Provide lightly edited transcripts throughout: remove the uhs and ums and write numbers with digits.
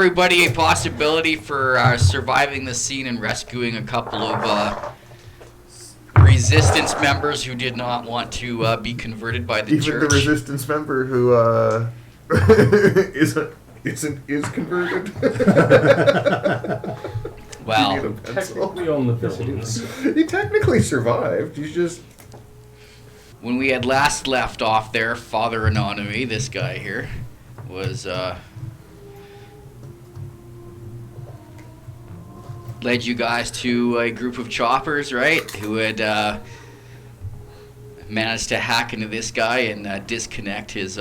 everybody a possibility for surviving the scene and rescuing a couple of resistance members who did not want to be converted by the church. Even the resistance member who is converted. Well, technically on the villains. He technically survived. He's just... When we had last left off there, Father Anonymous, this guy here, was led you guys to a group of choppers, right? Who had managed to hack into this guy and disconnect his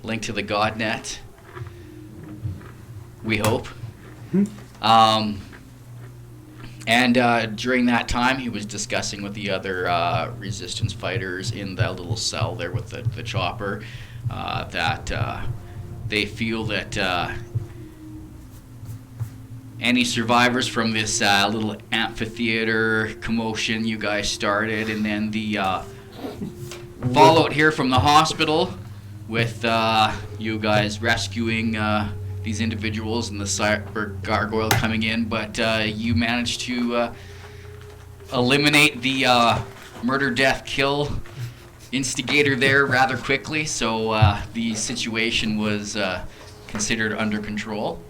link to the GodNet. We hope. And during that time, he was discussing with the other resistance fighters in that little cell there with the chopper that they feel that any survivors from this little amphitheater commotion you guys started, and then the fallout here from the hospital with you guys rescuing these individuals and the cyber gargoyle coming in, but you managed to eliminate the murder, death, kill instigator there rather quickly, so the situation was considered under control.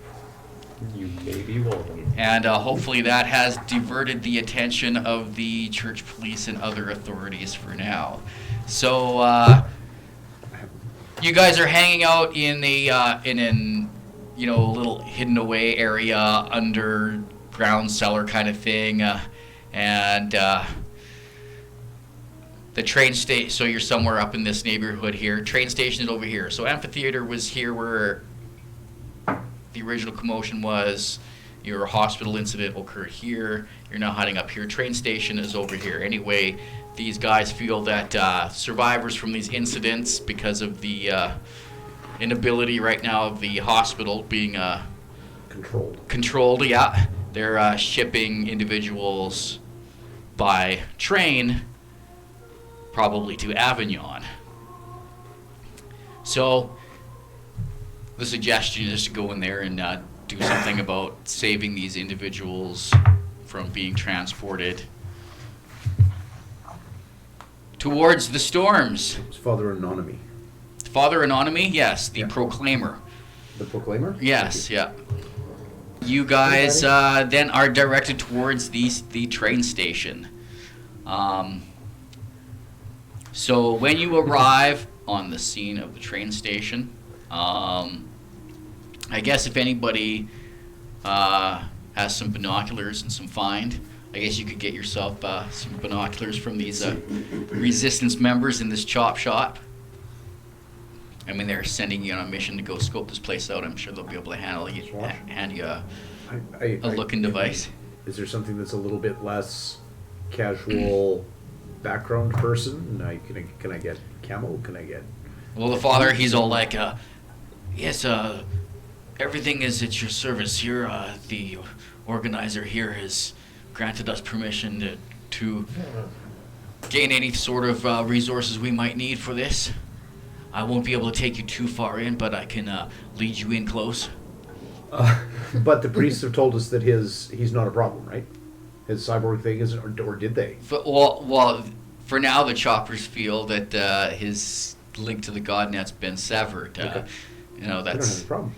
You may be welcome. And hopefully that has diverted the attention of the church police and other authorities for now. So you guys are hanging out in an little hidden away area, underground cellar kind of thing, and the train station. So you're somewhere up in this neighborhood here. Train station is over here. So amphitheater was here where the original commotion was. Your hospital incident occurred here. You're now hiding up here. Train station is over here. Anyway, these guys feel that survivors from these incidents, because of the inability right now of the hospital being controlled, yeah, they're shipping individuals by train probably to Avignon. So the suggestion is to go in there and do something about saving these individuals from being transported towards the storms. It's Father Anonymous. Father Anonymous, yes, the Proclaimer. The Proclaimer? Yes, yeah. You guys then are directed towards the train station. So when you arrive on the scene of the train station, I guess if anybody has some binoculars and some find, I guess you could get yourself some binoculars from these resistance members in this chop shop. I mean, they're sending you on a mission to go scope this place out. I'm sure they'll be able to hand you a looking device. Is there something that's a little bit less casual background person? Can I get camo? Can I get... Well, the father, he's all like, yes, everything is at your service here. The organizer here has granted us permission to gain any sort of resources we might need for this. I won't be able to take you too far in, but I can lead you in close. But the priests have told us that he's not a problem, right? His cyborg thing isn't, or did they? Well, for now, the choppers feel that his link to the GodNet's been severed. Okay. That's I don't have a problem.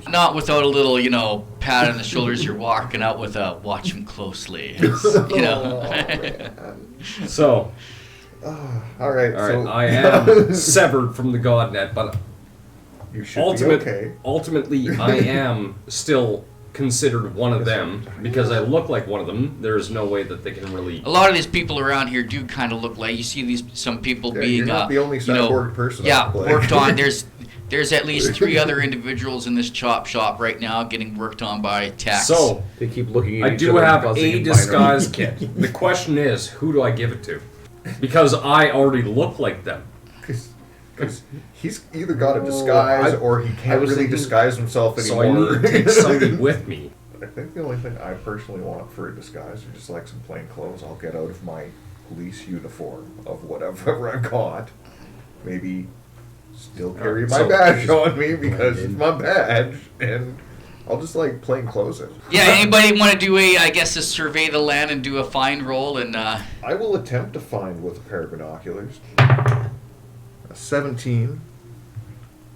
not without a little, pat on the shoulders. You're walking out with a watch him closely. So, all right. So I am severed from the GodNet, but you should be okay. Ultimately, I am still considered one of them because I look like one of them. There's no way that they can really. A lot of these people around here do kind of look like, you see some people being you're not the only cyborg person. Yeah, worked on. There's at least 3 other individuals in this chop shop right now getting worked on by techs. So they keep looking at I do have a disguise kit. The question is, who do I give it to? Because I already look like them. Because he's either got a disguise or he can't really disguise himself anymore. So I need to take somebody with me. I think the only thing I personally want for a disguise are just like some plain clothes. I'll get out of my police uniform of whatever I got. Maybe still carry my badge on me because it's my badge, and I'll just like plain close it. Yeah, anybody want to do a survey the land and do a find roll and I will attempt to find with a pair of binoculars. A 17.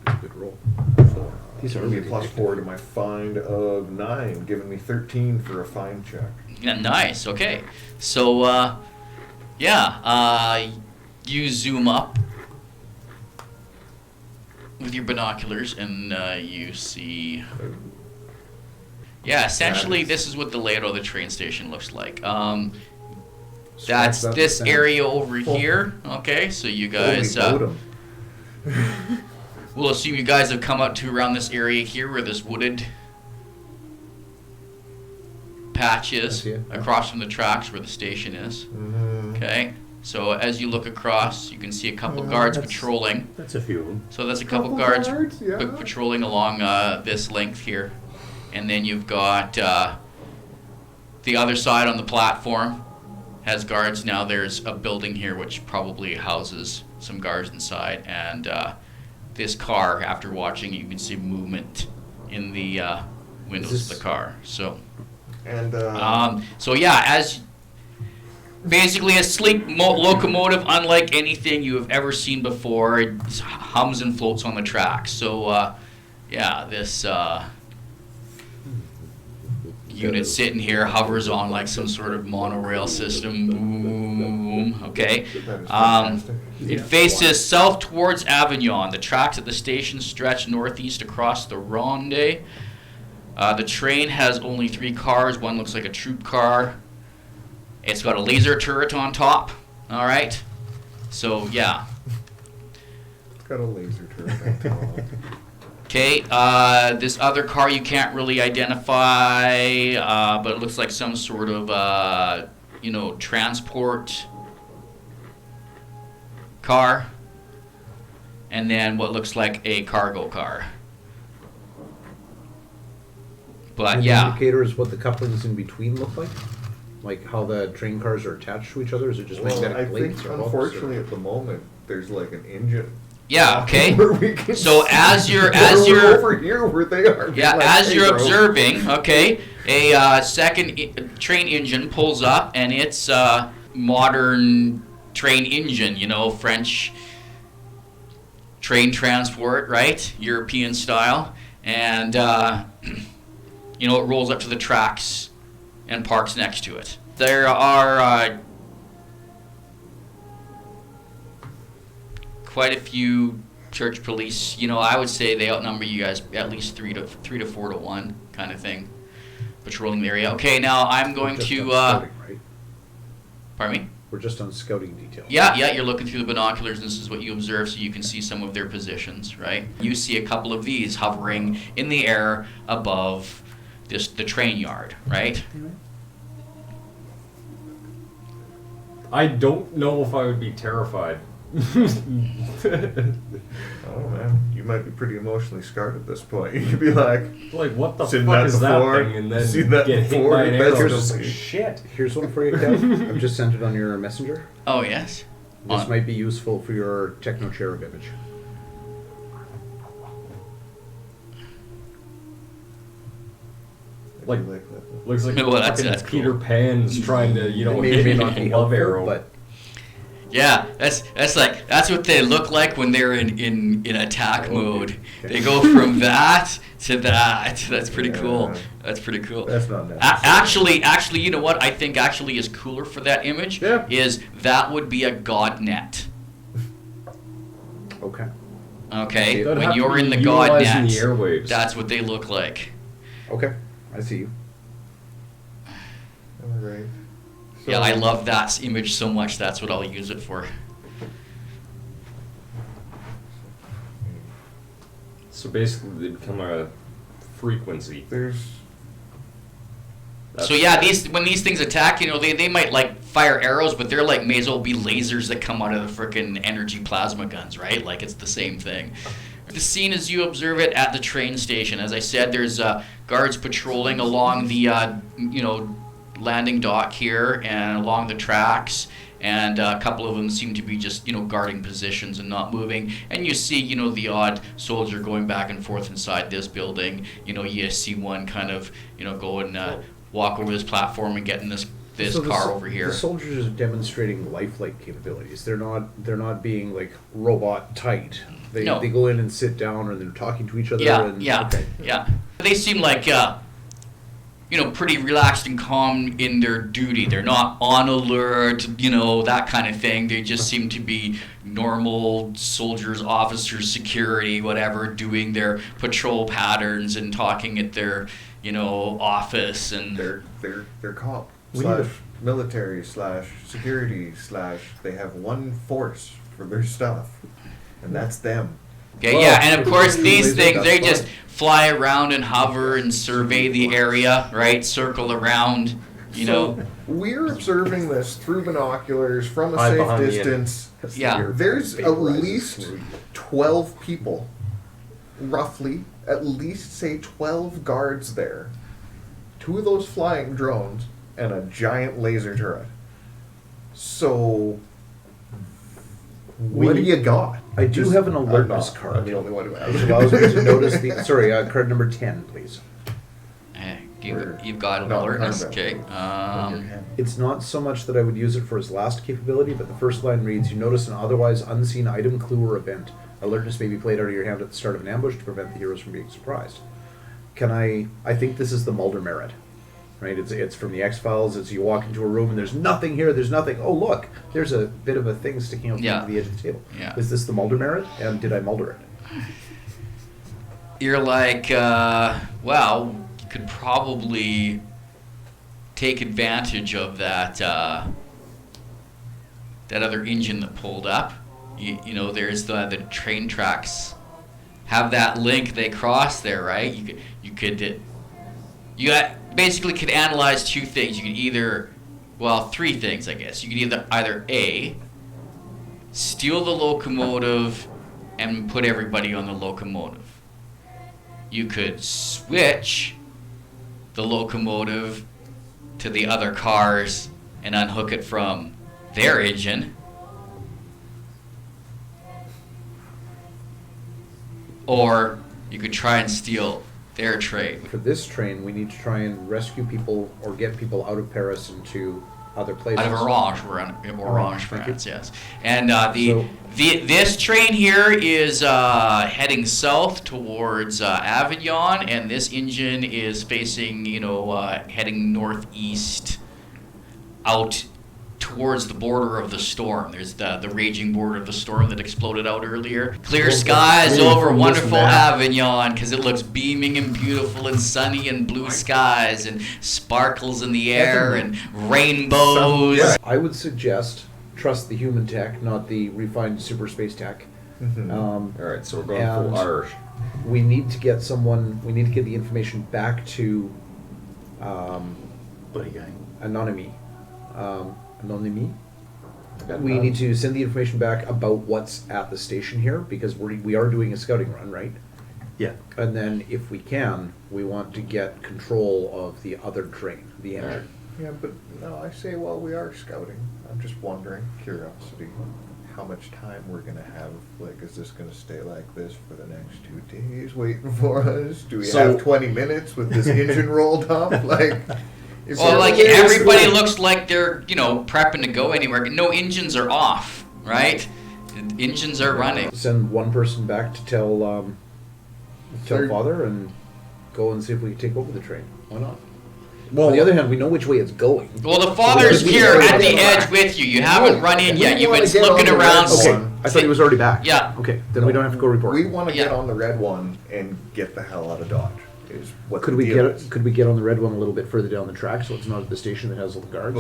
That's a good roll. These are going to be a +4 to my find of 9, giving me 13 for a find check. yeah, nice. Okay, so you zoom up with your binoculars and you see. Yeah, essentially, this is what the layout of the train station looks like. That's this area over here. Okay, so you guys. We'll assume you guys have come up to around this area here where this wooded patch is, across from the tracks where the station is. Mm-hmm. Okay, so as you look across, you can see a couple guards patrolling. That's a few of them. So that's a couple guards yeah. patrolling along this length here. And then you've got the other side on the platform has guards. Now there's a building here which probably houses some guards inside. And this car, after watching, you can see movement in the windows of the car. So, And as basically a sleek locomotive, unlike anything you have ever seen before, it hums and floats on the tracks. So, this unit sitting here hovers on like some sort of monorail system. Boom. Okay. that is fantastic. It faces south towards Avignon. The tracks at the station stretch northeast across the Ronde. The train has only 3 cars. One looks like a troupe car. It's got a laser turret on top. All right. So, yeah. It's got a laser turret on top. Okay, this other car you can't really identify, but it looks like some sort of, transport car. And then what looks like a cargo car. But And the yeah. indicator is what the couplings in between look like? Like how the train cars are attached to each other? Is it just Well, magnetic I links think or hooks, unfortunately at the moment there's like an engine. Yeah, okay. Where we can So as you're over here where they are. Yeah, like, as hey, you're bro. observing, okay, a second train engine pulls up, and it's modern train engine, French train transport, right? European style. And, it rolls up to the tracks and parks next to it. There are quite a few church police. I would say they outnumber you guys at least 3 to 4 to 1 kind of thing, patrolling the area. Okay, now I'm going Just to. on scouting, right? Pardon me. We're just on scouting detail. Yeah, you're looking through the binoculars, and this is what you observe, so you can see some of their positions, right? You see a couple of these hovering in the air above the train yard, right? I don't know if I would be terrified. Oh man, you might be pretty emotionally scarred at this point. You'd be like, Like, what the Seen fuck that is that before? thing? And then Seen that get hit before? by an That's arrow. just- Just like, shit. Here's one for you, Kev. I've just sent it on your messenger. Oh, yes. This might be useful for your techno-cherub image. like, Like- that. Looks like Well, that's fucking cool. Peter Pan's trying to, It may not be love helpful, arrow. but Yeah, that's what they look like when they're in attack mode. Okay. They go from that to that. That's pretty cool. Yeah. That's pretty cool. That's not necessary. Actually, you know what I think actually is cooler for that image Yeah. is that would be a god net. okay. Okay, That'd when have to you're be in the god utilizing net, the airwaves. that's what they look like. Okay. I see you. All right. So, Yeah, I love that image so much. That's what I'll use it for. So basically, they become a frequency. There's So yeah, when these things attack, they might like fire arrows, but they're like may as well be lasers that come out of the frickin' energy plasma guns, right? Like it's the same thing. The scene as you observe it at the train station. As I said, there's guards patrolling along the landing dock here and along the tracks, and a couple of them seem to be just, guarding positions and not moving. And you see, the odd soldier going back and forth inside this building. You see one kind of, go and walk over this platform and get in this So car over here. The soldiers are demonstrating lifelike capabilities. They're not being like robot tight. They go in and sit down, or they're talking to each other. Yeah. They seem like pretty relaxed and calm in their duty. They're not on alert, that kind of thing. They just seem to be normal soldiers, officers, security, whatever, doing their patrol patterns and talking at their, office. And they're cop slash military slash security slash they have one force for their stuff, and that's them. Okay, and of course these things, they just fly around and hover and survey the area, right? Circle around, So we're observing this through binoculars from a Hide safe behind the distance. Yeah. There's at least 12 people, roughly, at least say 12 guards there. 2 of those flying drones and a giant laser turret. So, what do you got? I do have an alertness I'm card. the only one who Which has it. allows me to notice the. Sorry, card number 10, please. you've got an No, alertness. not Okay. It's not so much that I would use it for his last capability, but the first line reads, "You notice an otherwise unseen item, clue, or event. Alertness may be played out of your hand at the start of an ambush to prevent the heroes from being surprised." I think this is the Mulder merit, right? It's from the X-Files. It's you walk into a room and there's nothing here, there's nothing. Oh, look, there's a bit of a thing sticking out Yeah. from the edge of the table. Yeah. Is this the Mulder merit? And did I Mulder it? You're like, well, you could probably take advantage of that that other engine that pulled up. There's the train tracks. Have that link, they cross there, right? You basically could analyze 2 things. You could either, 3 things, I guess. You could either A, steal the locomotive and put everybody on the locomotive. You could switch the locomotive to the other cars and unhook it from their engine. Or you could try and steal their train. For this train, we need to try and rescue people or get people out of Paris into other places. Out of Orange, we're in Orange, thank you. France, yes. And this train here is heading south towards Avignon, and this engine is facing, heading northeast out towards the border of the storm. There's the raging border of the storm that exploded out earlier. Clear skies over wonderful Avignon, because it looks beaming and beautiful and sunny and blue skies and sparkles in the air and rainbows. I would suggest trust the human tech, not the refined super space tech. All right, so we're going And full Irish. we need to get the information back to Buddy guy. Anonymity. We need to send the information back about what's at the station here, because we are doing a scouting run, right? Yeah. And then if we can, we want to get control of the other train, the engine. Yeah, but no, I say while we are scouting, I'm just wondering, curiosity, how much time we're gonna have. Like, is this gonna stay like this for the next 2 days waiting for us? Do we have 20 minutes with this engine rolled up? Like, is Well, there like a way everybody to- looks like they're, prepping to go anywhere. No engines are off, right? Engines are running. Send one person back to tell Third- father and go and see if we can take over the train. Why not? Well, On the other hand, we know which way it's going. Well, the father's we here already at the got edge back. with you. You haven't run in we yet. You've wanna been get on looking the around. red Okay, one. I thought he was already back. Yeah. Okay, then we don't have to go report. We want to get Yeah. on the red one and get the hell out of Dodge. Is what Could the we deal is. get on the red one a little bit further down the track so it's not at the station that has all the guards?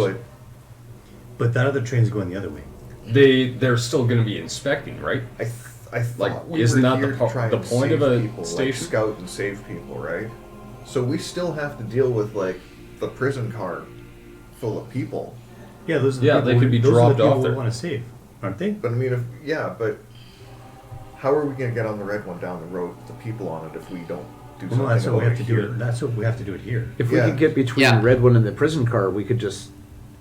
But that other train's going the other way. they're still going to be inspecting, right? I thought Like, we isn't were that here the to po- try the and point save of a people, like, station? scout and save people, right? So we still have to deal with like the prison car full of people. Yeah, those are the Yeah, people they could be those are the dropped people off we there. want to save, aren't they? But I mean, but how are we going to get on the red one down the road with the people on it if we don't do Well, no, something that's what we about have to it do. here? That's what we have to do it here. If we Yeah. could get between Yeah. the red one and the prison car, we could just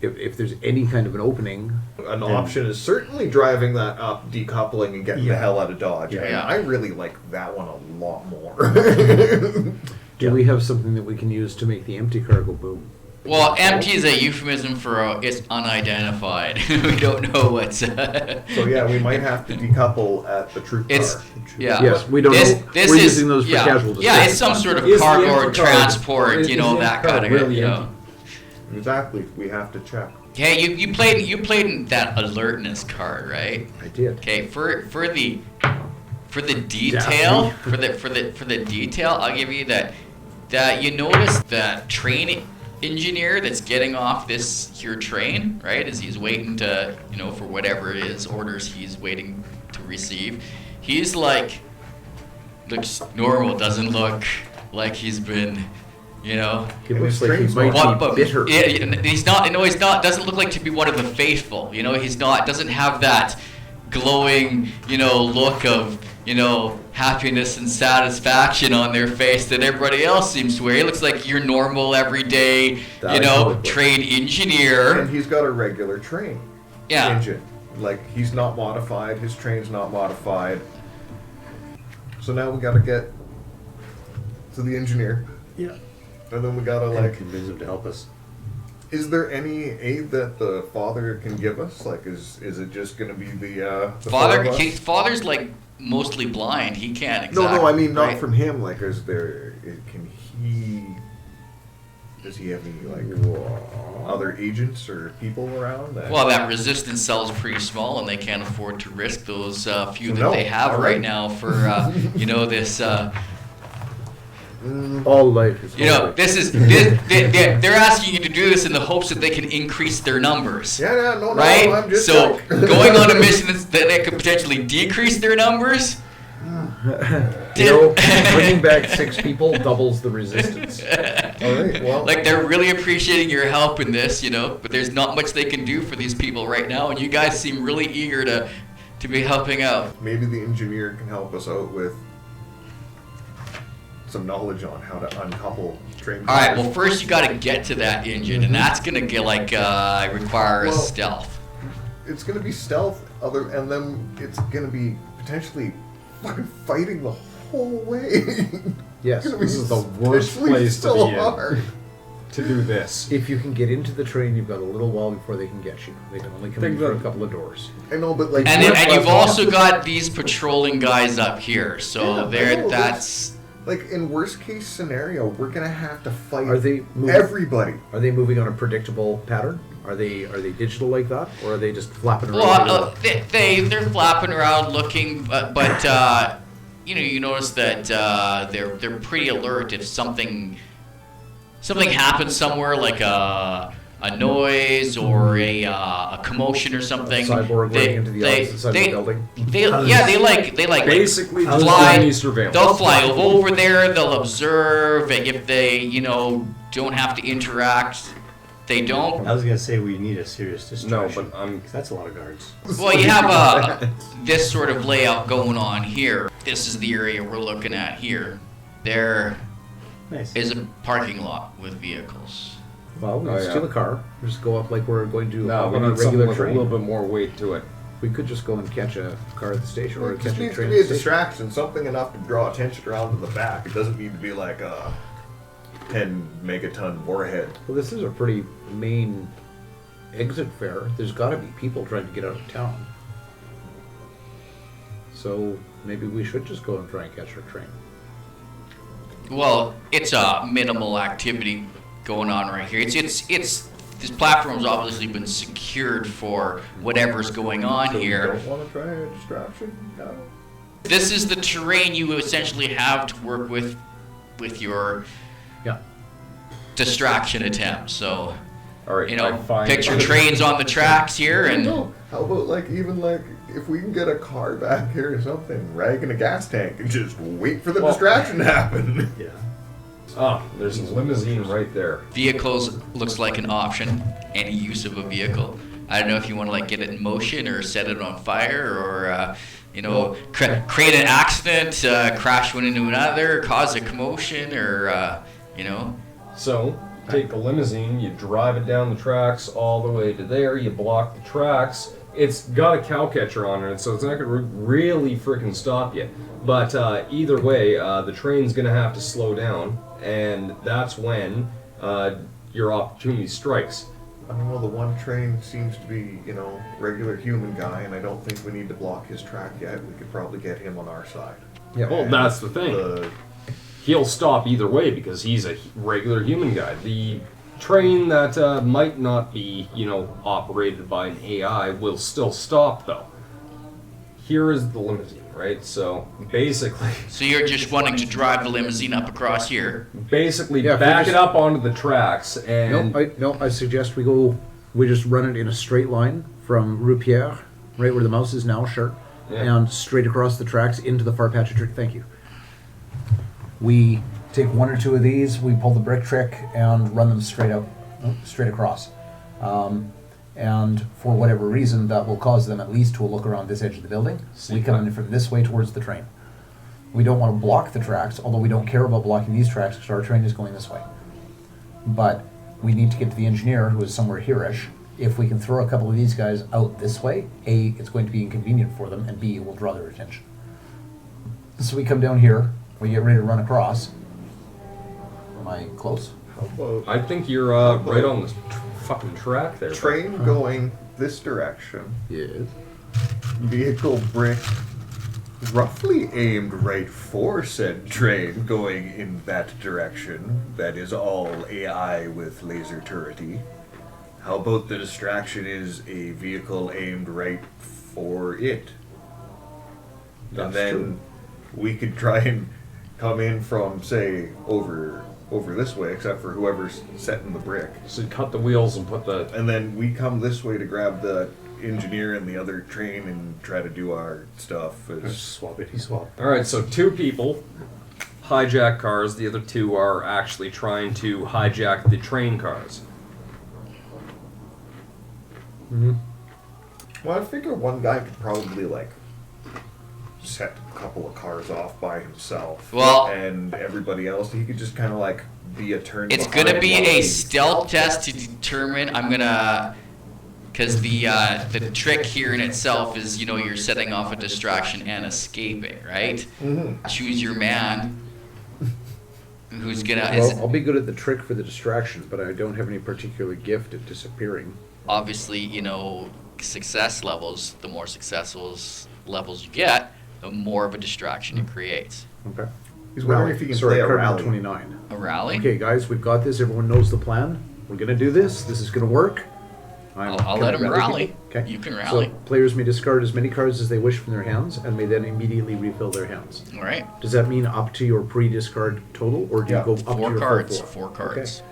if there's any kind of an opening, An option is certainly driving that up, decoupling, and getting the Yeah. hell out of Dodge. Yeah. And Yeah. I really like that one a lot more. do we have something that we can use to make the empty car go boom? Well, empty is a euphemism for it's unidentified. We don't know what's. So yeah, we might have to decouple at the troop It's car. yeah. Yes, we don't know. This We're is, using those for yeah, casual yeah, display. it's some sort of Is the cargo or empty car- transport, is you know, the that empty car kind of really you know. empty? Exactly. We have to check. Hey, you played that alertness card, right? I did. Okay, for the detail, for the detail, I'll give you that you notice that train engineer that's getting off this here train, right? As he's waiting to, you know, for whatever it is orders he's waiting to receive. He's like looks normal, doesn't look like he's been, you know. It looks like he Trains might What, be but bitter. yeah, he's not. No, he's not. Doesn't look like to be one of the faithful. You know, he's not. Doesn't have that glowing, you know, look of, you know, happiness and satisfaction on their face that everybody else seems to wear. He looks like your normal, everyday, That you I know, totally- trade engineer. And he's got a regular train Yeah. engine. Like, he's not modified. His train's not modified. So now we gotta get to the engineer. Yeah. And then we gotta, And like, convince him to help us. is there any aid that the father can give us? Like, is it just gonna be the Father, four of us? his father's like mostly blind. He can't exactly. No, I mean not right? from him. Like, is there? Can he? Does he have any like other agents or people around? That, Well, that resistance cell is pretty small, and they can't afford to risk those few So that no, they have all right right. now for you know this. All life is You know, holy. this is they're asking you to do this in the hopes that they can increase their numbers, yeah, no, right? I'm just So like- going on a mission that could potentially decrease their numbers. You know, bringing back 6 people doubles the resistance. All right, well, Like they're really appreciating your help in this, you know, but there's not much they can do for these people right now, and you guys seem really eager to be helping out. maybe the engineer can help us out with some knowledge on how to uncouple train. All right, cars. well first you got to get to that engine, and that's gonna get like require a Well- stealth. It's gonna be stealth, and then it's gonna be potentially fucking fighting the whole way. Yes, It's gonna be this is the worst potentially place to so be in. hard. To do this. If you can get into the train, you've got a little while before they can get you. They can only come in Think through a that- couple of doors. I know, but like, And we're you've pleasant. also got these patrolling guys up here, so Yeah, I there know, that's. like in worst case scenario, we're gonna have to fight Are they moving? everybody. Are they moving on a predictable pattern? Are they digital like that, or are they just flapping around? Well, they're flapping around looking, but you know, you notice that they're pretty alert if something happens somewhere, like a noise or a commotion or something. Cyborg running into the opposite side of the building. They like Basically, fly. fly surveillance. They'll fly over there. They'll observe, and if they, you know, don't have to interact, they don't. I was gonna say we need a serious No, distraction. but I'm. 'Cause that's a lot of guards. Well, you have this sort of layout going on here. This is the area we're looking at here. There Nice. is a parking lot with vehicles. Well, we Oh, steal yeah. a car. Just go up like we're going to No, we on a need something regular with a train. little bit more weight to it. We could just go and catch a car at the station, or It catch just a needs to train be at a the station. distraction, something enough to draw attention around to the back. It doesn't need to be like a 10 megaton warhead. Well, this is a pretty main exit fare. There's got to be people trying to get out of town. So maybe we should just go and try and catch our train. Well, it's a minimal activity going on right here. It's this platform's obviously been secured for whatever's going on So here. You don't want to try a distraction? No. This is the terrain you essentially have to work with your Yeah. distraction attempt. So, All right. you I know, find picture trains on the tracks here, and No. How about like even like if we can get a car back here or something, rag in a gas tank, and just wait for the Well- distraction to happen. Yeah. Ah, there's a limousine right there. vehicles looks like an option. Any use of a vehicle. I don't know if you want to like get it in motion or set it on fire or you know, create an accident, crash one into another, cause a commotion, or you know. So take the limousine, you drive it down the tracks all the way to there, you block the tracks. It's got a cow catcher on it, so it's not going to really freaking stop you. But either way, the train's going to have to slow down, and that's when your opportunity strikes. I don't know, the one train seems to be, regular human guy, and I don't think we need to block his track yet. We could probably get him on our side. Yeah. Well, that's the thing. He'll stop either way because he's a regular human guy. The train that might not be, operated by an AI will still stop, though. Here is the limousine, right? So basically, So you're just wanting to drive the limousine up across here? yeah, if back we it just- up onto the tracks and I suggest we just run it in a straight line from Rue Pierre, right where the mouse is now, sure, Yeah. and straight across the tracks into the far patch of trick. Thank you. We take one or two of these, we pull the brick trick and run them straight across. And for whatever reason, that will cause them at least to look around this edge of the building. We come in from this way towards the train. We don't want to block the tracks, although we don't care about blocking these tracks because our train is going this way. But we need to get to the engineer, who is somewhere here-ish. If we can throw a couple of these guys out this way, A, it's going to be inconvenient for them, and B, it will draw their attention. So we come down here, we get ready to run across. Am I close? How about I think you're right on the fucking track there. train going this direction, Yes. vehicle brick roughly aimed right for said train going in that direction. That is all AI with laser turrety. How about the distraction is a vehicle aimed right for it? That's and then true. we could try and come in from, say, over this way, except for whoever's setting the brick. So you cut the wheels and put the. And then we come this way to grab the engineer and the other train and try to do our stuff. Swappity swap. All right, so two people hijack cars. The other two are actually trying to hijack the train cars. Well, I figure one guy could probably set a couple of cars off by himself. Well- and everybody else, he could just kind of be a turn. It's behind gonna be while a he- stealth test to determine. Because the trick here in itself is, you're setting off a distraction and escaping, right? Mhm. Choose your man. Who's gonna? Well, I'll be good at the trick for the distraction, but I don't have any particular gift at disappearing. Obviously, success levels. The more successful levels you get, the more of a distraction it creates. Okay. He's wondering if he can Sorry, play a card number rally. 29. A rally. Okay, guys, we've got this. Everyone knows the plan. We're gonna do this. This is gonna work. I'll Can let I him rally. people? Okay. You can rally. So players may discard as many cards as they wish from their hands, and may then immediately refill their hands. All right. Does that mean up to your pre-discard total, or do Yeah. you go up to Four your cards. full Four Okay. cards.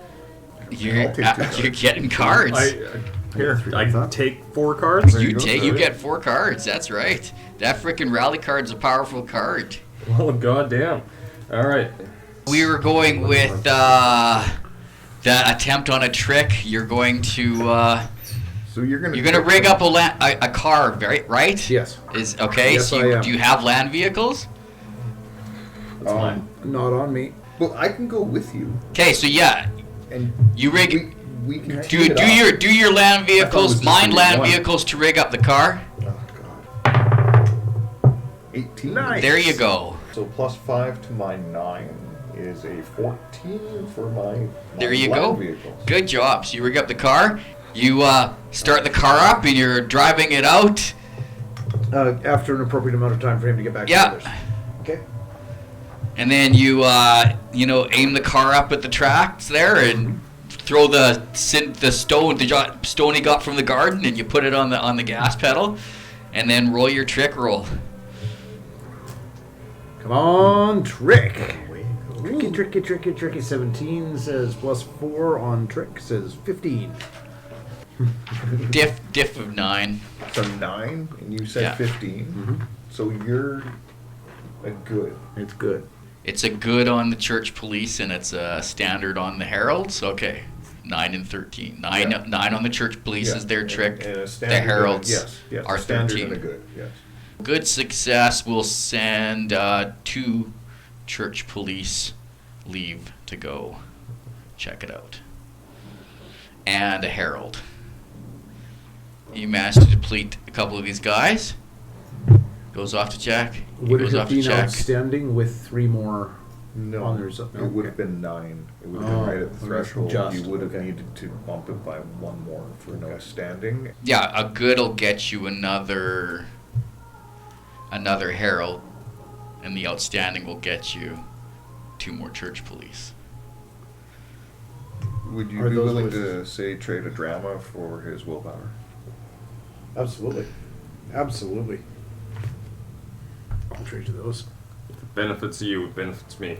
I'll You're, take 2 cards. you're getting cards. I take 4 cards. You get 4 cards. That's right. That freaking rally card's a powerful card. Well, goddamn. All right. We were going with the attempt on a trick. You're going to So you're gonna rig up a car, right? Yes. Is okay. Yes, so I am. do you have land vehicles? That's mine. Not on me. Well, I can go with you, Okay, so yeah, and you rig. we can Do your land it was vehicles, just mine gonna be land one. vehicles to rig up the car. Oh God. 18. Nice. There you go. So +5 to my 9 is a 14 for my. There you land go. Vehicles. Good job. So you rig up the car. You start the car up and you're driving it out. After an appropriate amount of time for him to get back Yeah. to others. Okay. And then you aim the car up at the tracks there and throw the stone he got from the garden, and you put it on the gas pedal, and then roll your trick roll. Come on, trick. Way to go. Tricky, tricky, tricky, tricky. 17 says +4 on trick says 15. Diff of 9. So 9, and you said Yeah. 15. So you're a good. It's good. It's a good on the church police, and it's a standard on the heralds. Okay, 9 and 13. 9 Yeah. 9 on the church police Yeah, is their trick. and a The standard and a- heralds yes, are a standard 13. and a good. Yes. Good success will send 2 church police leave to go check it out. and a herald. You managed to deplete a couple of these guys. Goes off to check. Would it Goes have off to been check. outstanding with 3 more No, on theirs? it would have been 9. It would have been right at the threshold. Just, You would have okay. needed to bump it by 1 more for no standing. Yeah, a good will get you another herald, and the outstanding will get you 2 more church police. Would you Are be those willing with- to, say, trade a drama for his willpower? Absolutely. Absolutely. I'll trade you those. If it benefits you, it benefits me.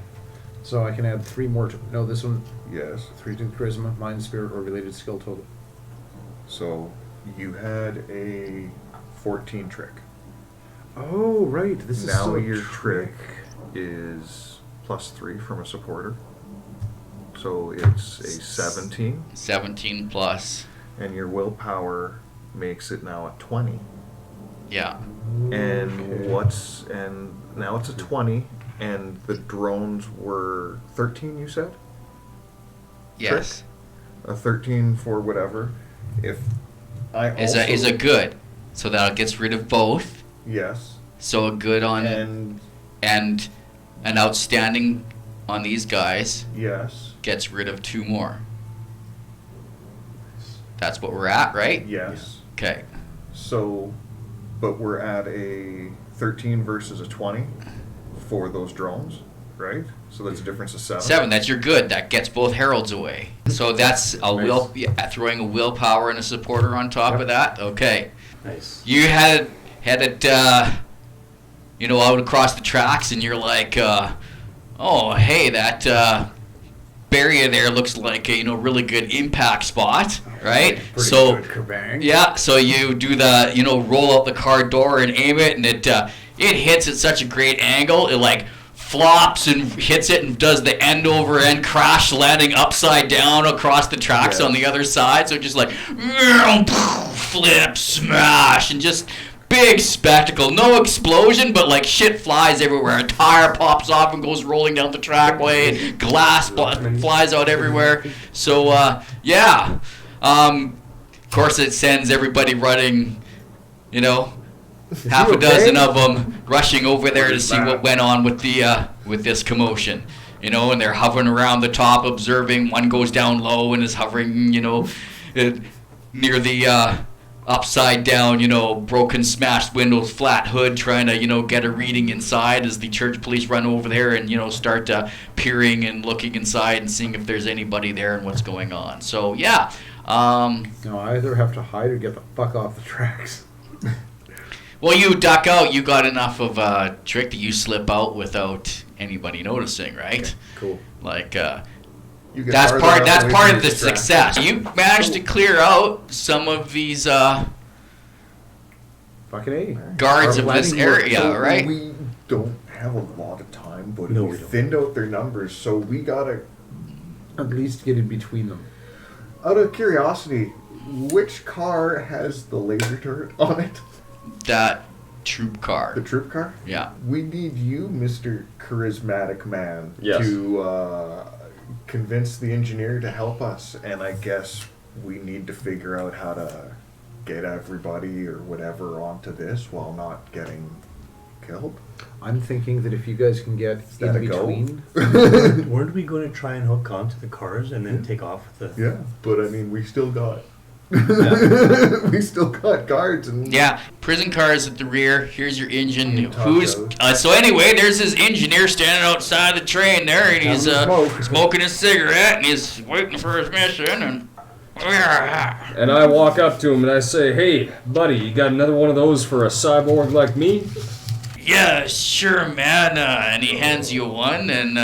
So I can add 3 more to... No, this one, Yes. 3 to charisma, mind, spirit, or related skill total. So you had a 14 trick. Oh, right. This is Now so your trick is +3 from a supporter. So it's a 17. 17 plus. And your willpower makes it now at 20. Yeah. And now it's a 20, and the drones were 13, you said? Yes. A 13 for whatever. If I Is also... a good. So that gets rid of both. Yes. So a good on And and an outstanding on these guys yes. gets rid of 2 more. That's what we're at, right? Yes. Okay. So, but we're at a 13 versus a 20 for those drones, right? So that's a difference of 7. 7, that's your good. That gets both heralds away. So that's a throwing a willpower and a supporter on top of that. Okay. Nice. You had it out across the tracks, and you're like, oh, hey, that barrier there looks like a really good impact spot, right? Pretty So good kabang. yeah, so you do the roll out the car door and aim it, and it hits at such a great angle, it like flops and hits it and does the end over end crash landing upside down across the tracks on the other side. So just like flip, smash, and just big spectacle. No explosion, but like shit flies everywhere. A tire pops off and goes rolling down the trackway, and glass flies out everywhere. So of course it sends everybody running, half a dozen of them rushing over there to see what went on with the with this commotion, and they're hovering around the top observing. One goes down low and is hovering, near the upside down, broken, smashed windows, flat hood, trying to, get a reading inside as the church police run over there and, start peering and looking inside and seeing if there's anybody there and what's going on. So, yeah. No, I either have to hide or get the fuck off the tracks. Well, you duck out. You got enough of a trick that you slip out without anybody noticing, right? Cool. Like, You get that's farther part away from of your the distraction. success. You managed to clear out some of these Fucking A. guards Our of this planning work, area, so right? We don't have a lot of time, but No, we we don't. thinned out their numbers, so we gotta... At least get in between them. Out of curiosity, which car has the laser turret on it? That troop The car. troop car? Yeah. We need you, Mr. Charismatic Man, Yes. to convince the engineer to help us, and I guess we need to figure out how to get everybody or whatever onto this while not getting killed. I'm thinking that if you guys can get that in a go? between... Weren't we going to try and hook onto the cars and then take off with the... Yeah, but I mean, we still got... Yeah. we still got guards and... Yeah, prison cars at the rear. Here's your engine. Top Who's goes. so anyway? There's his engineer standing outside the train there, and he's Having a smoke. smoking his cigarette, and he's waiting for his mission. And And I walk up to him and I say, "Hey, buddy, you got another one of those for a cyborg like me?" yeah, sure, man. And he hands you one. And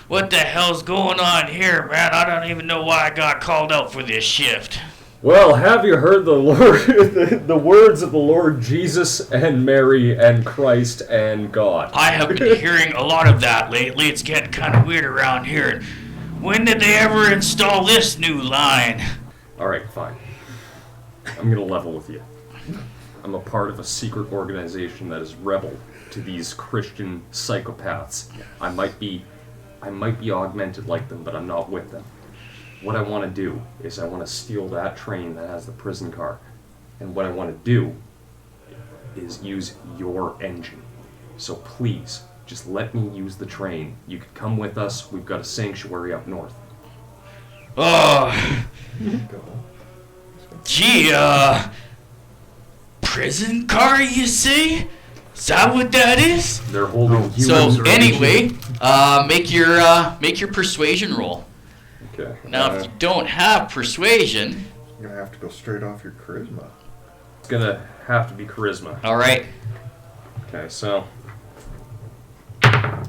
what the hell's going on here, man? I don't even know why I got called out for this shift. Well, have you heard the Lord, the words of the Lord Jesus and Mary and Christ and God? I have been hearing a lot of that lately. It's getting kind of weird around here. When did they ever install this new line? All right, fine. I'm gonna level with you. I'm a part of a secret organization that is rebel to these Christian psychopaths. I might be augmented like them, but I'm not with them. what I want to do is I want to steal that train that has the prison car. And what I want to do is use your engine. So please, just let me use the train. You could come with us. We've got a sanctuary up north. Oh, Go. gee, prison car, you say? Is that what that is? They're holding So humans. anyway, make your persuasion roll. Okay. Now, if you don't have persuasion, You're gonna have to go straight off your charisma. It's gonna have to be charisma. all right. Okay, so I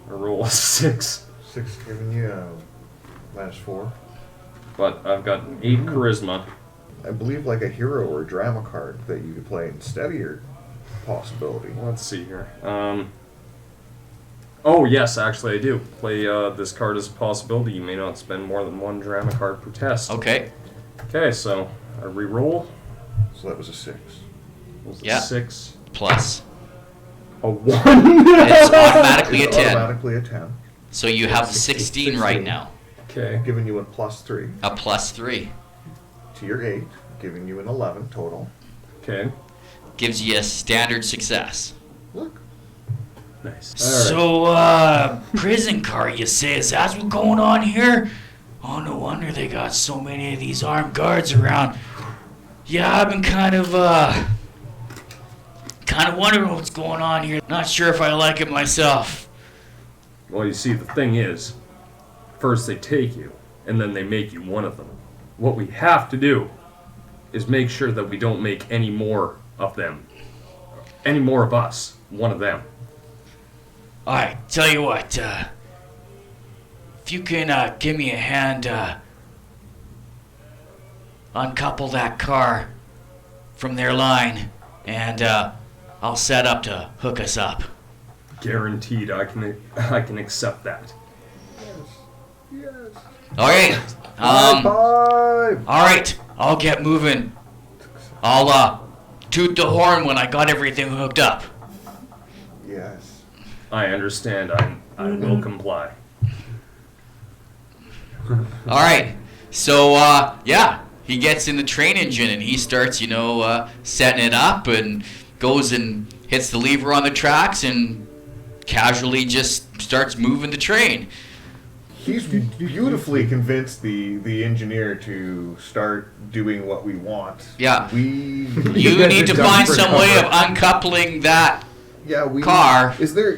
roll a 6, 6 giving you -4. but I've got 8 charisma. I believe like a hero or drama card that you could play instead of your possibility. Let's see here. Oh yes, actually I do. Play this card as a possibility. You may not spend more than 1 drama card per test. Okay. Okay, so I re-roll. So that was a 6. Was it Yeah. 6? Plus. A 1. It's automatically a It's 10. automatically a 10. So you have 16 right now. Okay. Giving you a +3 A +3. to your 8, giving you an 11 total. Okay. Gives you a standard success. Look. Nice. So, prison car, you say? Is that what's going on here? Oh, no wonder they got so many of these armed guards around. Yeah, I've been kind of wondering what's going on here. Not sure if I like it myself. Well, you see, the thing is, first they take you, and then they make you one of them. What we have to do is make sure that we don't make any more of them. Any more of us, one of them. Alright, tell you what, if you can give me a hand, uncouple that car from their line, and I'll set up to hook us up. Guaranteed, I can accept that. Yes. Alright, Bye. alright, I'll get moving. I'll toot the horn when I got everything hooked up. Yes. I understand. I will comply. Alright, so yeah, he gets in the train engine and he starts, setting it up and goes and hits the lever on the tracks and casually just starts moving the train. He's beautifully convinced the engineer to start doing what we want. Yeah. We You need to find some way of uncoupling that car.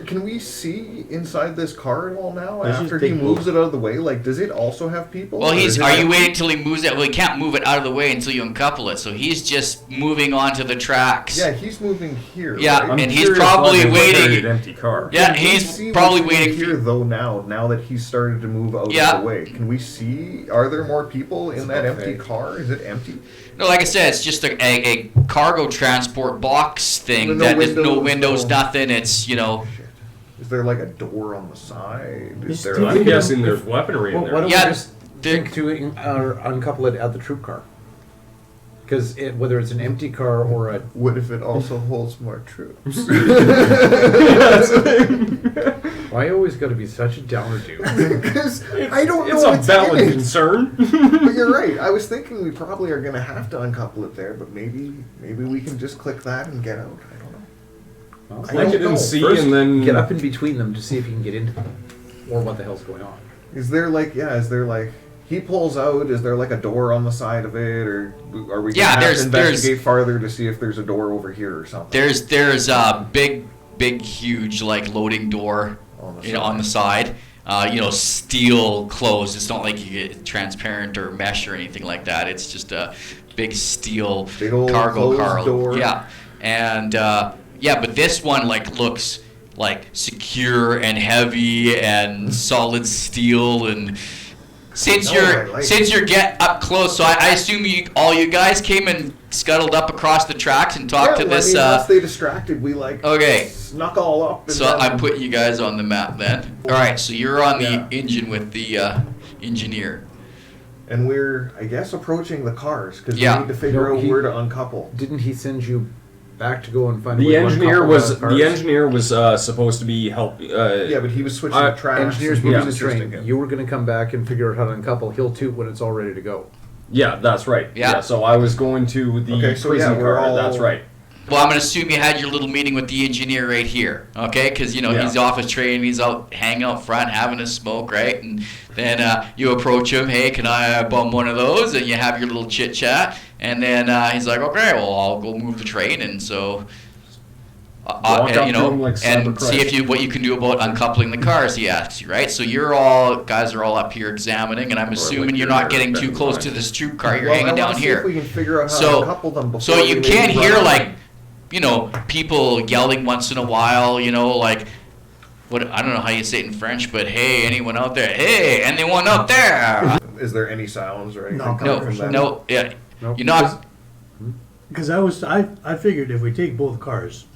Can we see inside this car at all now Let's after just he take moves it out of the way? Like, does it also have people? Well, Or is it are you like- waiting until he moves it? Well, he can't move it out of the way until you uncouple it. So he's just moving onto the tracks. Yeah, he's moving here. Yeah, right? and he's curious probably why they waiting. carried an empty car. Yeah, Can we he's see probably what's in waiting here though. Now that he's started to move out Yeah. of the way, can we see? Are there more people in that empty car? Is it empty? No, like I said, it's just a cargo transport box thing No that there's no windows, windows, no- nothing. It's, Shit. Is there like a door on the side? Is Just there do like I'm guessing there's weaponry in Well, why there. don't Yeah, we just think to uncouple it at the troop car? Because whether it's an empty car or a... what if it also holds more troops? Why always got to be such a downer dude? Because I don't know It's a what's valid in it. concern. But you're right. I was thinking we probably are going to have to uncouple it there, but maybe we can just click that and get out. I don't know. Well, I Click don't it know. and see, first, and then get up in between them to see if you can get into them. Or what the hell's going on. Is there like he pulls out, is there like a door on the side of it, or are we Yeah, gonna have there's- to investigate farther to see if there's a door over here or something? there's a big, huge like loading door, on the side. Steel closed. It's not like you get transparent or mesh or anything like that. It's just a big steel Big old cargo closed car. door. Yeah, and but this one looks like secure and heavy and solid steel and. Since No, I like you're get up close, so I assume all you guys came and scuttled up across the tracks and talked to this. once they distracted, we Okay. snuck all up. And So then- I'm putting you guys on the map then. All right, so you're on the Yeah. engine with the engineer. and we're, I guess, approaching the cars because Yeah. we need to figure No, out where to uncouple. Didn't he send you back to go and find a The way to engineer uncouple was cars. the engineer was supposed to be help. Yeah, but he was switching the tracks. Engineer's and he moving was the train. assisting him. You were going to come back and figure out how to uncouple. He'll toot when it's all ready to go. Yeah, that's right. Yeah. So I was going to the Okay, so prison yeah, we're car. all- That's right. Well, I'm going to assume you had your little meeting with the engineer right here, okay? Because, you know, Yeah. he's off his train, he's out hanging out front having a smoke, right? And then you approach him, hey, can I bum one of those? And you have your little chit-chat. And then he's like, okay, well, I'll go move the train. And so, Walk up and, to you know, him like and Cyberchrist. see what you can do about uncoupling the cars, he asks you, right? So guys are all up here examining, and I'm assuming like you're you're not getting better too than close mine. to this troop car, you're Well, hanging I down wanna see here. if we can figure out how So- to couple them before So you we can maybe hear run like, out. you know, people yelling once in a while, you know, like, what, I don't know how you say it in French, but hey, anyone out there? Hey, anyone out there? Is there any sounds or anything No, coming No, from that? no, yeah, Nope. you're not, Because I figured if we take both cars,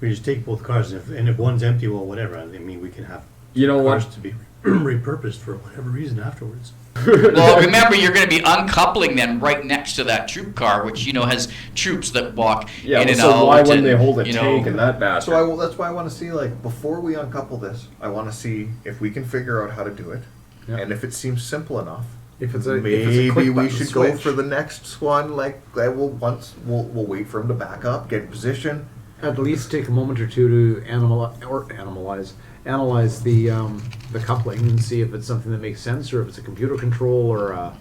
we just take both cars, and if one's empty, well, whatever. I mean, we can have You know cars what? to be repurposed for whatever reason afterwards. well, remember, you're going to be uncoupling them right next to that troop car, which, you know, has troops that walk Yeah. in and So out. why wouldn't and, they hold a you know, tank in that bastard? So that's why I want to see, like, before we uncouple this, I want to see if we can figure out how to do it, Yeah. and if it seems simple enough. If it's a Maybe quick we button should switch. go for the next one. Like, we'll wait for him to back up, get in position. At least take a moment or two to analyze the coupling and see if it's something that makes sense, or if it's a computer control, or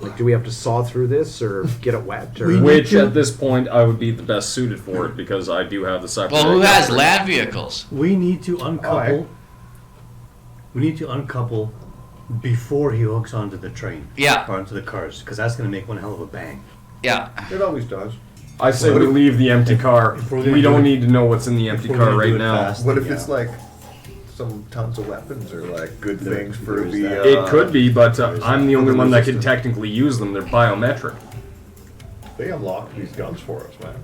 like, do we have to saw through this or get it wet? Or We- Which at this point I would be the best suited for it because I do have the cyber. well, who has land vehicles? We need to uncouple. We need to uncouple before he hooks onto the train Yeah, or onto the cars, because that's going to make one hell of a bang. yeah. It always does. I say we leave the empty car. If we're gonna We do don't it- need to know what's in the empty if we're car gonna right do it now. fast. What if Yeah. it's like some tons of weapons or like good There- things for there's the? that. It could be, but I'm the for only the one that can resistance. technically use them. They're biometric. They unlock these guns for us, man.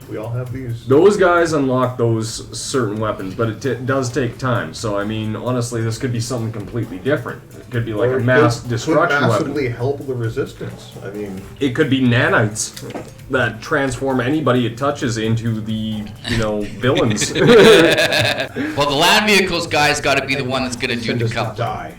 We all have these. Those guys unlock those certain weapons, but it does take time. So I mean, honestly, this could be something completely different. It could be like Or a it mass could destruction massively weapon. help the resistance. I mean, It could be nanites that transform anybody it touches into the villains. Well, the land vehicles guy's got to be the one that's going to do send the us to coupling. die.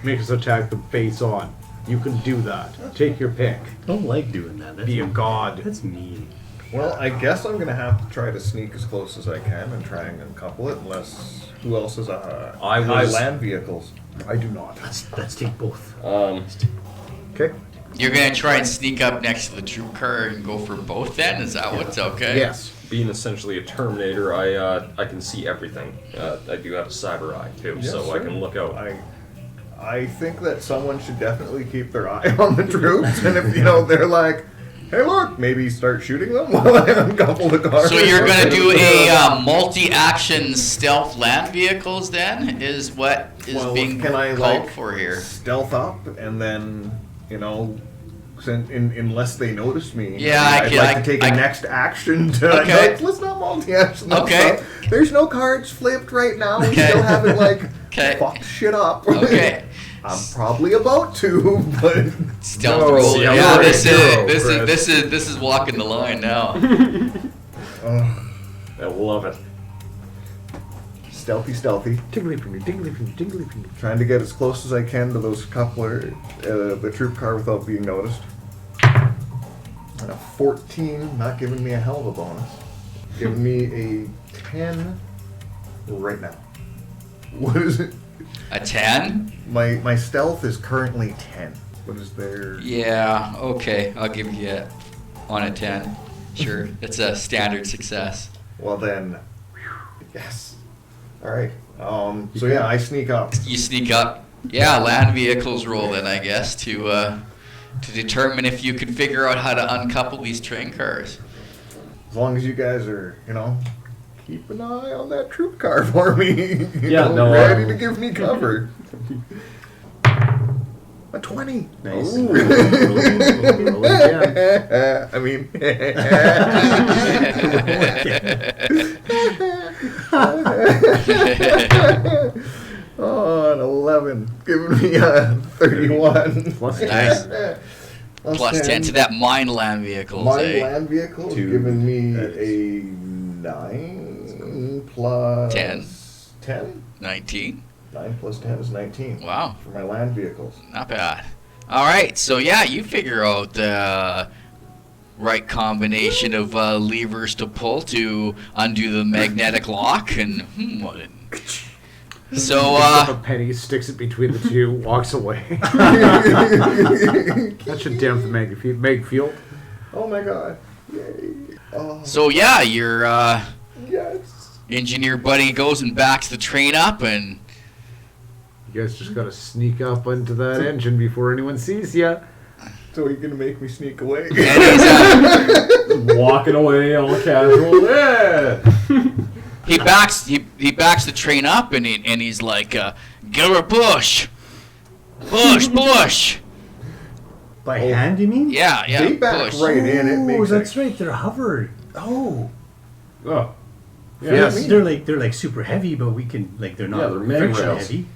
Make us attack them face on. You can do that. Take your pick. Don't like doing that. That's Be a god. That's mean. well, I guess I'm gonna have to try to sneak as close as I can and try and uncouple it. Unless who else has I high was- land vehicles? I do not. Let's take both. Okay. You're going to try and sneak up next to the troop car and go for both then? Is that what's okay? Yes. Being essentially a Terminator, I can see everything. I do have a cyber eye too, Yes, so I sir. can look out. I think that someone should definitely keep their eye on the troops, and if they're like, "Hey, look," maybe start shooting them while I uncouple the car. So you're going to do a multi-action stealth land vehicles then? Is what is Well, being can I, called like, for here? stealth up and then unless they notice me. Yeah, I'd like to take a I- next action to. Okay. No, let's not multi-action. Okay. There's no cards flipped right now. We Okay. still haven't Okay. fucked shit up. Okay. I'm probably about to, but Stealth No. roll. See, Yeah, I'm this already is hero, this is walking the line now. I love it. stealthy. Tingly finger, tingly finger, tingly finger. Trying to get as close as I can to those the troop car without being noticed. And a 14, not giving me a hell of a bonus. Giving me a 10 right now. What is it? A 10? My stealth is currently 10. What is there? Yeah, okay. I'll give you it on a 10. Sure. It's a standard success. Well then, yes. All right. So yeah, I sneak up. You sneak up. Yeah, land vehicles roll then, I guess, to determine if you can figure out how to uncouple these train cars. As long as you guys are, keep an eye on that troop car for me. Ready to give me cover. A 20. Nice. Ooh. Roll again. I mean, oh, an 11, giving me a 31. Plus Nice. Plus 10 to that mine land vehicles, My eh? land vehicle is Two. giving me That a 9 plus 10. 10? 19. 9 plus 10 is 19. Wow. For my land vehicles. Not bad. All right, so yeah, you figure out the right combination of levers to pull to undo the magnetic lock, and so A penny, sticks it between the two, walks away. That should damp the mag field. Oh my god. Yay. Oh, so yeah, your yes. engineer buddy goes and backs the train up, and You guys just gotta sneak up into that engine before anyone sees ya. So you're gonna make me sneak away? and he's Walking away all casual. Yeah. he backs the train up, and he's like, give her push, push. By hand, you mean? Yeah, They back push. right in. It Oh, makes that's it. right. They're hovered. Oh. Oh. Yes. They're like super heavy, but we can like they're not Yeah, they're mega friction rails. heavy.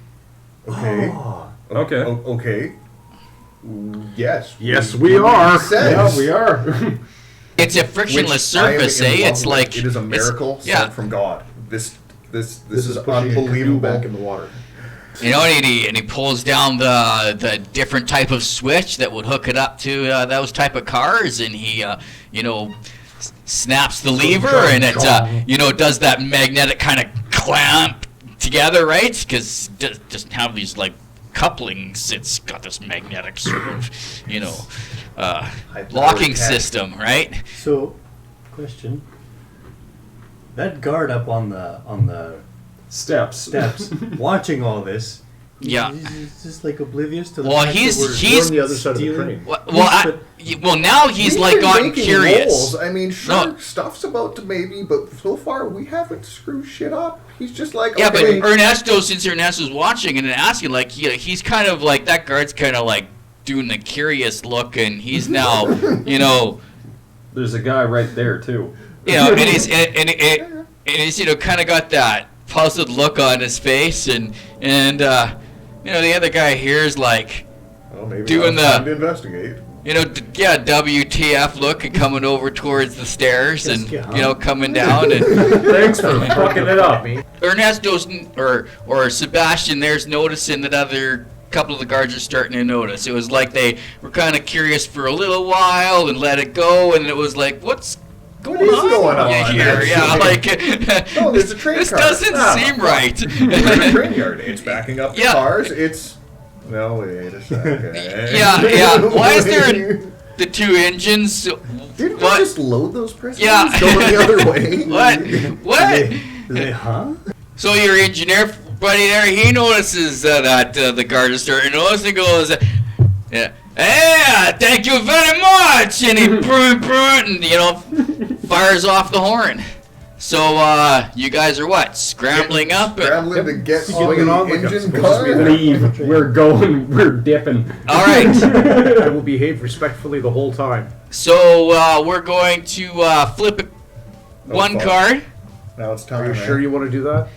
Okay. Oh. Okay. Okay. Yes. Yes, we are. Yeah, we are. It's a frictionless Which I am surface, in eh? love It's with. like it is a miracle yeah. sent from God. This is pushing a canoe unbelievable. back in the water. You know, and he pulls down the different type of switch that would hook it up to those type of cars, and he snaps the lever, and it does that magnetic kind of clamp together, right? Because it doesn't have these like couplings. It's got this magnetic sort of locking system, right? So, question. That guard up on the Steps. steps, watching all this. Yeah. He's just like oblivious to the Well, fact he's- that we're he's- We're on the other side of the stealing. train. Well, now he's We've like been gotten making curious. rolls. I mean, sure, No. stuff's about to maybe, but so far we haven't screwed shit up. He's just like, Yeah, okay. but since Ernesto's watching and asking, like, he's kind of like, that guard's kind of like doing the curious look, and he's now, There's a guy right there too. and he's kind of got that puzzled look on his face, and the other guy here is like, Well, maybe doing now's time the- to investigate. WTF look, and coming over towards the stairs, and Yeah. coming down, and Thanks for fucking it up. Ernesto's or Sebastian there's noticing that other couple of the guards are starting to notice. It was like they were kind of curious for a little while and let it go, and it was like, what's going What is on going on, here? Yeah, like Oh, there's a train this car. doesn't seem right. We're in a train yard. It's backing up the Yeah. cars. It's no, wait a second. Yeah. Why is there the two engines? Didn't we What? just load those prisoners? Yeah. Going the other way. What? Huh? So your engineer buddy there, he notices that the guard is starting to notice, and goes, "Yeah, thank you very much," and he and fires off the horn. So you guys are what? Scrambling up? Scrambling to get Going on on the like I'm engine supposed to be car. Leave. We're going. We're dipping. All right. I will behave respectfully the whole time. So we're going to flip one fuck. card. Now it's time. Are you sure you want to do that?